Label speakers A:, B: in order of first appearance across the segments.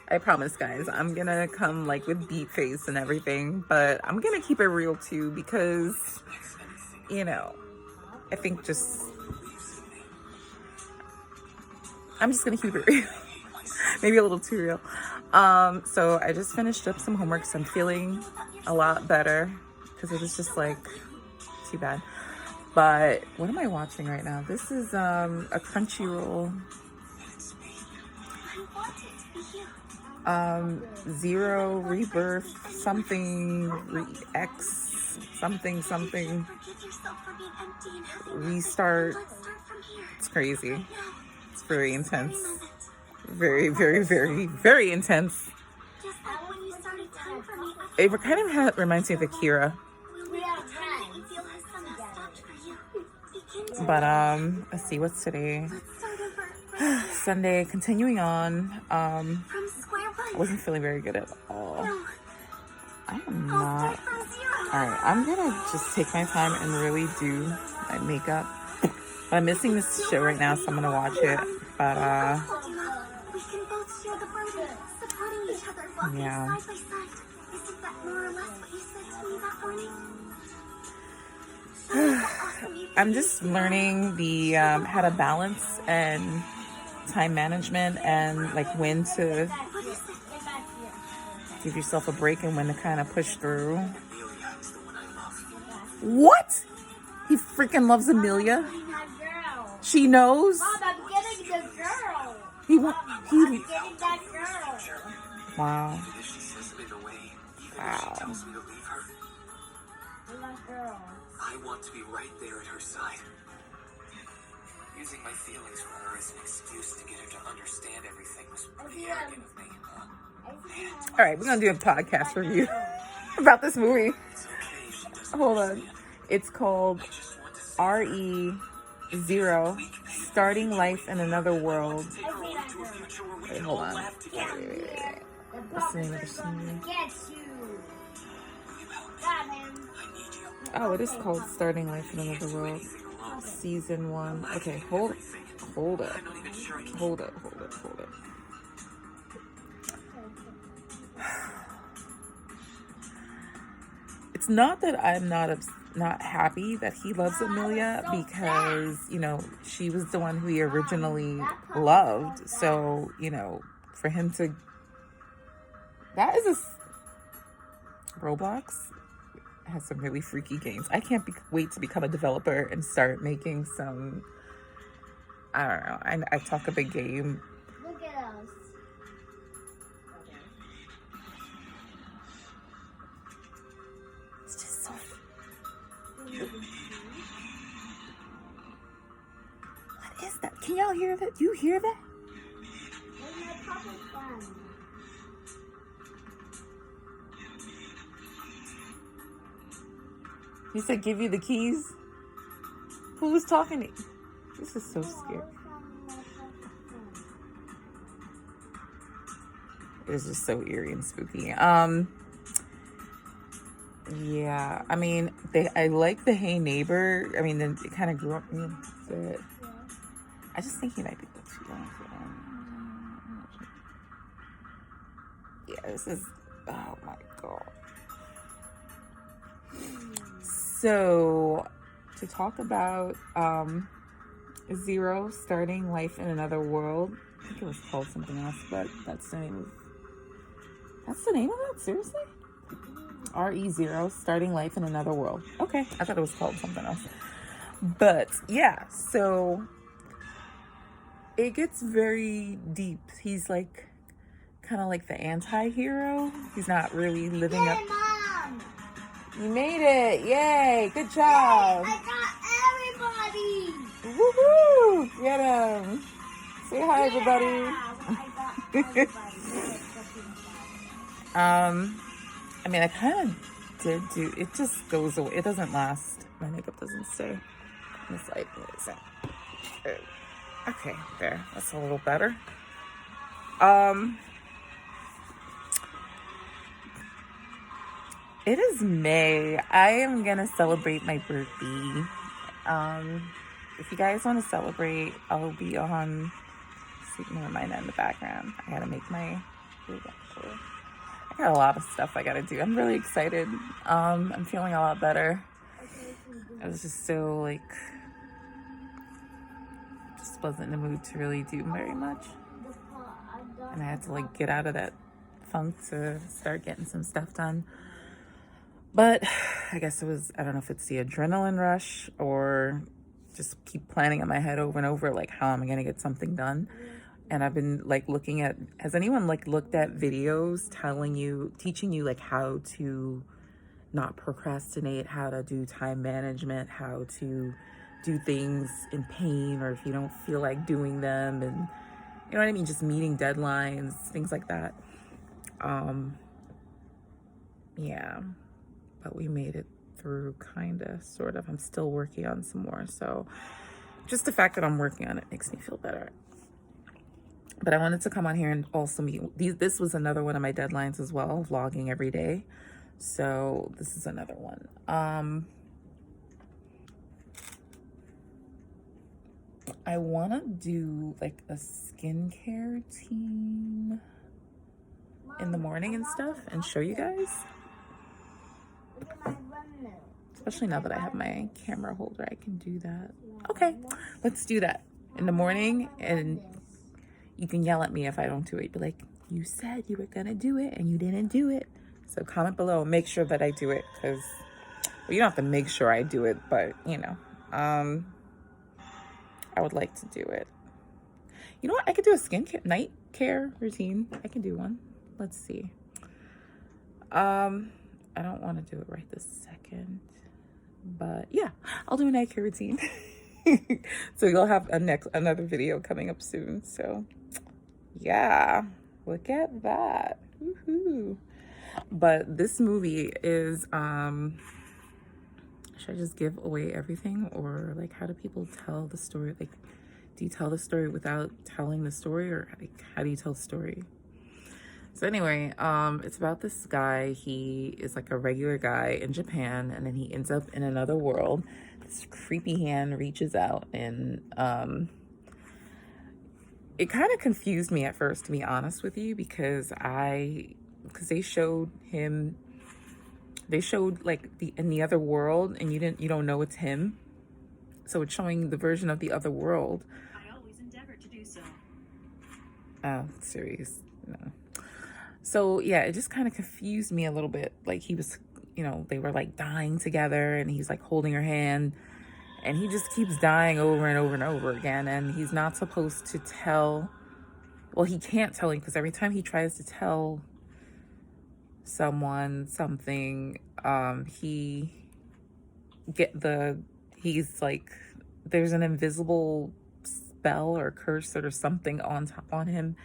A: I promise, guys. I'm gonna come like with deep face and everything, but I'm gonna keep it real too because, you know, I think I'm just gonna keep it real. Maybe a little too real. So I just finished up some homework, so I'm feeling a lot better because it was just like too bad. But what am I watching right now? This is a Crunchyroll Zero Rebirth X something restart. It's crazy. It's very intense. Very, very, very, very intense. It kind of reminds me of Akira. But let's see, what's today? Sunday. Continuing on. I wasn't feeling very good at all. I am not. Alright, I'm gonna just take my time and really do my makeup. But I'm missing this show right now, so I'm gonna watch it. But yeah. I'm just learning the how to balance and time management and like when to give yourself a break and when to kind of push through. What? He freaking loves Amelia? She knows?
B: Mom, I'm getting the girl.
A: He
B: I'm getting that girl.
A: Wow.
C: I want to be right there at her side. Using my feelings for her as an excuse to get her to understand everything was pretty arrogant of me.
A: All right, we're gonna do a podcast review about this movie. Hold on. It's called RE0 Starting Life in Another World. Wait, hold on. Wait. What's the name of this movie? Oh, it is called Starting Life in Another World. Season 1. Okay, hold it. It's not that I'm not happy that he loves Amelia because, you know, she was the one who he originally loved. So, you know, for him to... That is Roblox has some really freaky games. I can't wait to become a developer and start making some... I don't know. I talk a big game.
B: Look at us.
A: It's just so... What is that? Can y'all hear that? Do you hear that?
B: Where's my Papa's phone?
A: He said, give you the keys. Who was talking to you? This is so scary. It was just so eerie and spooky. Yeah, I mean, I like the Hey Neighbor. I mean, then it kind of grew up. I just think he might be a little too young for them. Yeah, this is... Oh my god. So, to talk about Zero Starting Life in Another World. I think it was called something else, but that's the name of it? Seriously? RE0 Starting Life in Another World. Okay, I thought it was called something else. But yeah, so it gets very deep. He's like kind of like the anti-hero. He's not really living up.
B: Mom!
A: You made it! Yay! Good job!
B: I got everybody!
A: Woohoo! Get him! Say hi, everybody.
B: I got everybody.
A: I mean, I kind of did do. It just goes away. It doesn't last. My makeup doesn't stay. It's like, okay, there. That's a little better. It is May. I am gonna celebrate my birthday. If you guys want to celebrate, I'll be on. Never mind that in the background. I gotta make my I got a lot of stuff I gotta do. I'm really excited. I'm feeling a lot better. I was just so like, just wasn't in the mood to really do very much. And I had to like get out of that funk to start getting some stuff done. But I guess it was, I don't know if it's the adrenaline rush or just keep planning in my head over and over, like how am I gonna get something done? And I've been like looking at, has anyone like looked at videos teaching you like how to not procrastinate, how to do time management, how to do things in pain or if you don't feel like doing them, and you know what I mean, just meeting deadlines, things like that. Yeah, but we made it through, kind of, sort of. I'm still working on some more, so just the fact that I'm working on it makes me feel better. But I wanted to come on here and also meet this was another one of my deadlines as well, vlogging every day. So this is another one. I want to do like a skincare routine in the morning and stuff and show you guys. Especially now that I have my camera holder, I can do that. Okay, let's do that in the morning, and you can yell at me if I don't do it. Be like, you said you were gonna do it and you didn't do it. So comment below and make sure that I do it, because, well, you don't have to make sure I do it, but you know, I would like to do it. You know what? I could do a skincare night care routine. I can do one. Let's see. I don't want to do it right this second, but yeah, I'll do a night care routine. So you'll have another video coming up soon. So yeah, look at that. Woohoo. But this movie is, should I just give away everything, or like how do people tell the story? Like, do you tell the story without telling the story, or like how do you tell the story? So anyway, it's about this guy. He is like a regular guy in Japan, and then he ends up in another world. This creepy hand reaches out, and it kind of confused me at first, to be honest with you, because they showed like in the other world, and you don't know it's him. So it's showing the version of the other world.
D: I always endeavor to do so.
A: Oh, serious? No. So yeah, it just kind of confused me a little bit. Like he was, you know, they were like dying together, and he's like holding her hand, and he just keeps dying over and over and over again. And he's not supposed to tell. Well, he can't tell him, because every time he tries to tell someone something, he's like, there's an invisible spell or curse or something on him,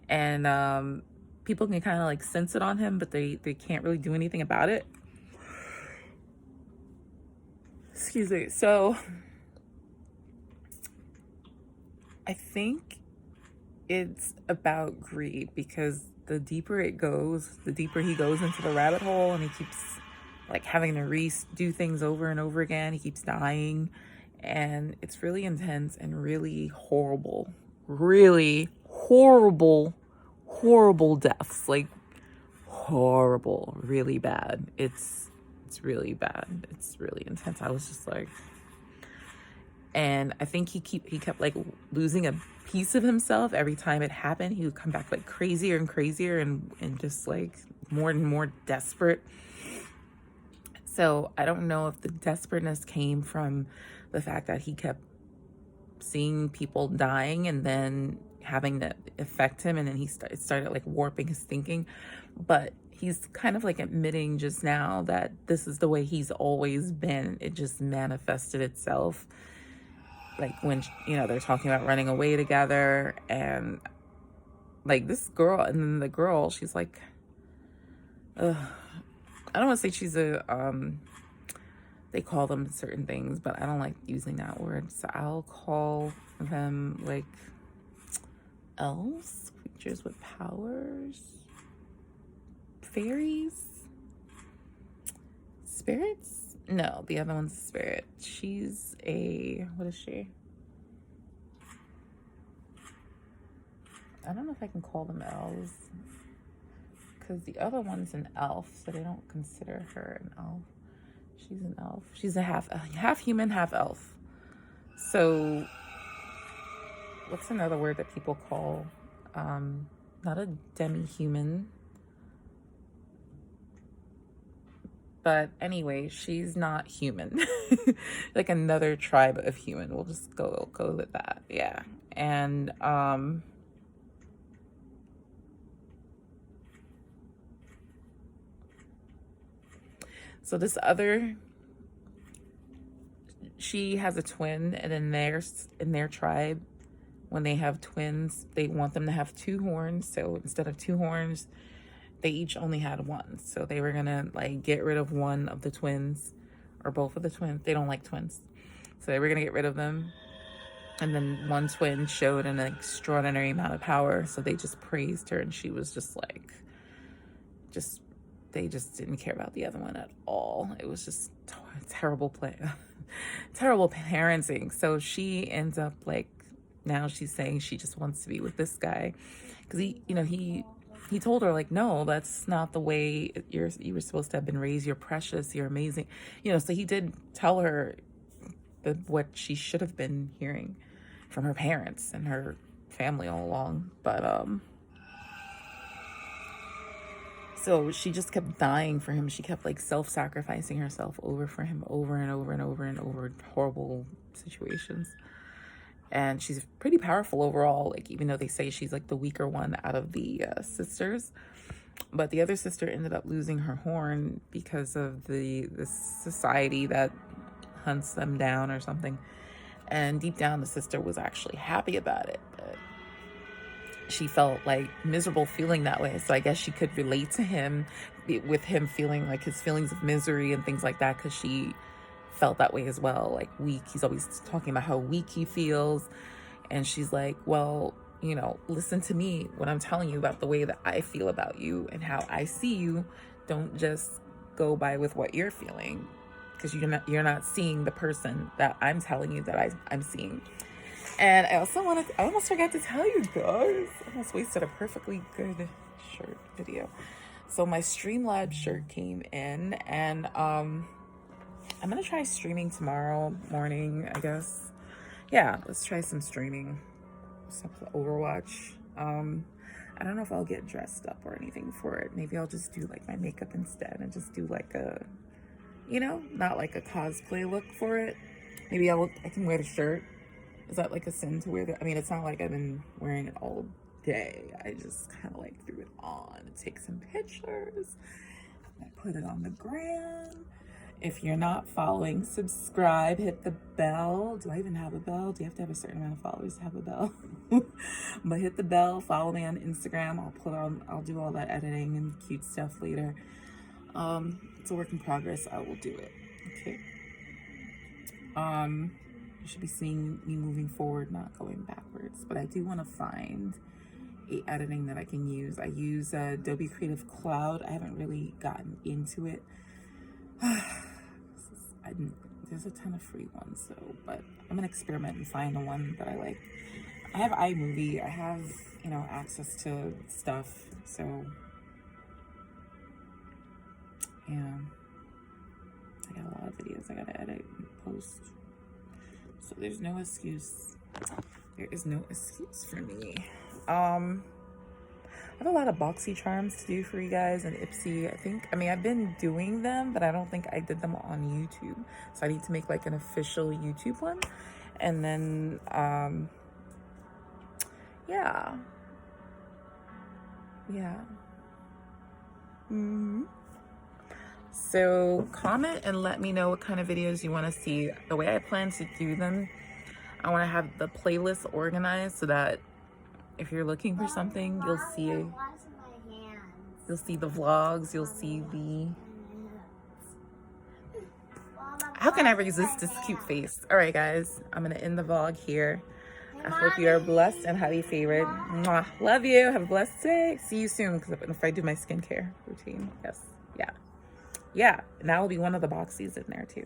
A: and people can kind of like sense it on him, but they can't really do anything about it. Excuse me. So I think it's about greed, because the deeper it goes, the deeper he goes into the rabbit hole, and he keeps like having to do things over and over again. He keeps dying, and it's really intense and really horrible, really horrible deaths, like horrible, really bad. It's really bad. It's really intense. I was just like, and I think he kept like losing a piece of himself every time it happened. He would come back like crazier and crazier, and just like more and more desperate. So I don't know if the desperateness came from the fact that he kept seeing people dying and then having that affect him, and then he started like warping his thinking. But he's kind of like admitting just now that this is the way he's always been. It just manifested itself. Like when, you know, they're talking about running away together, and like this girl, and then the girl, she's like, I don't want to say she's they call them certain things, but I don't like using that word. So I'll call them like elves, creatures with powers, fairies, spirits. No, the other one's a spirit. She's what is she? I don't know if I can call them elves. because the other one's an elf, so they don't consider her an elf. She's an elf. She's a half human, half elf. So what's another word that people call, not a demi-human, but anyway, she's not human. Like another tribe of human. We'll just go with that. Yeah. And so this other, she has a twin, and in their tribe, when they have twins, they want them to have 2 horns. So instead of 2 horns, they each only had 1. So they were gonna like get rid of one of the twins, or both of the twins. They don't like twins, so they were gonna get rid of them. And then one twin showed an extraordinary amount of power, so they just praised her, and she was just like, they just didn't care about the other one at all. It was just terrible terrible parenting. So she ends up like, now she's saying she just wants to be with this guy, because he told her like, no, that's not the way you were supposed to have been raised. You're precious. You're amazing. So he did tell her what she should have been hearing from her parents and her family all along. But so she just kept dying for him. She kept like self-sacrificing herself for him over and over and over and over, horrible situations. And she's pretty powerful overall, like, even though they say she's like the weaker one out of the sisters. But the other sister ended up losing her horn because of the society that hunts them down or something. And deep down, the sister was actually happy about it, but she felt like miserable feeling that way. So I guess she could relate to him, with him feeling like his feelings of misery and things like that, because she felt that way as well, like weak. He's always talking about how weak he feels, and she's like, well, listen to me when I'm telling you about the way that I feel about you and how I see you. Don't just go by with what you're feeling, because you're not seeing the person that I'm telling you that I'm seeing. And I almost forgot to tell you guys, I almost wasted a perfectly good shirt video. So my Streamlabs shirt came in, and I'm gonna try streaming tomorrow morning, I guess. Yeah, let's try some streaming. Some Overwatch. I don't know if I'll get dressed up or anything for it. Maybe I'll just do like my makeup instead and just do like a, not like a cosplay look for it. Maybe I can wear the shirt. Is that like a sin to wear that? I mean, it's not like I've been wearing it all day. I just kind of like threw it on and take some pictures. I put it on the gram. If you're not following, subscribe, hit the bell. Do I even have a bell? Do you have to have a certain amount of followers to have a bell? But hit the bell, follow me on Instagram. I'll do all that editing and cute stuff later. It's a work in progress. I will do it. Okay. You should be seeing me moving forward, not going backwards. But I do want to find a editing that I can use. I use Adobe Creative Cloud. I haven't really gotten into it. There's a ton of free ones, but I'm gonna experiment and find the one that I like. I have iMovie. I have, access to stuff. So yeah, I got a lot of videos I gotta edit and post. So there's no excuse. There is no excuse for me. I have a lot of boxy charms to do for you guys and Ipsy, I think. I mean, I've been doing them, but I don't think I did them on YouTube. So I need to make like an official YouTube one. And then, yeah. So comment and let me know what kind of videos you want to see. The way I plan to do them, I want to have the playlist organized so that if you're looking for something, you'll see the vlogs, you'll see the... How can I resist this cute face? All right, guys, I'm going to end the vlog here. I hope you are blessed and highly favored. Mwah. Love you. Have a blessed day. See you soon, because if I do my skincare routine. Yes. Yeah. And that will be one of the boxies in there, too.